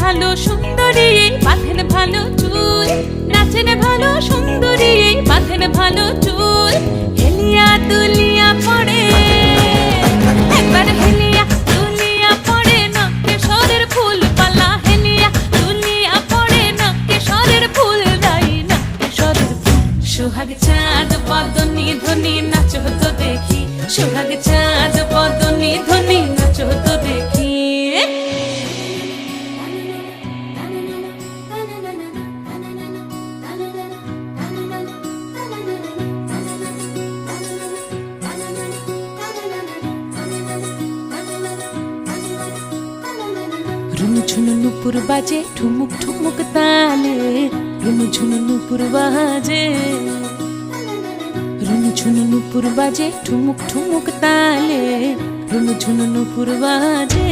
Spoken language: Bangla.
ভালো সুন্দরী বাঁধেন ভালো চুল, নাচেন ভালো সুন্দরী বাঁধেন ভালো চুল। হেলিয়া দুলিয়া পড়ে একবার হেলিয়া দুলিয়া পড়ে নকেশ্বরের ফুল পালা, হেলিয়া দুলিয়া পড়ে নকেশ্বরের ফুল দাই নকেশ্বরের ফুল। সোহাগ চাঁদ বদনি ধ্বনি নাচো তো দেখি, সোহাগ চাঁদ বদনি ধ্বনি নাচো তো দেখি। রুনুঝুনু নুপুর বাজে ঠুমুক ঠুমুক তালে, রুনুঝুনু নুপুর বাজে, রুনুঝুনু নুপুর বাজে ঠুমুক ঠুমুক তালে, রুনুঝুনু নুপুর বাজে।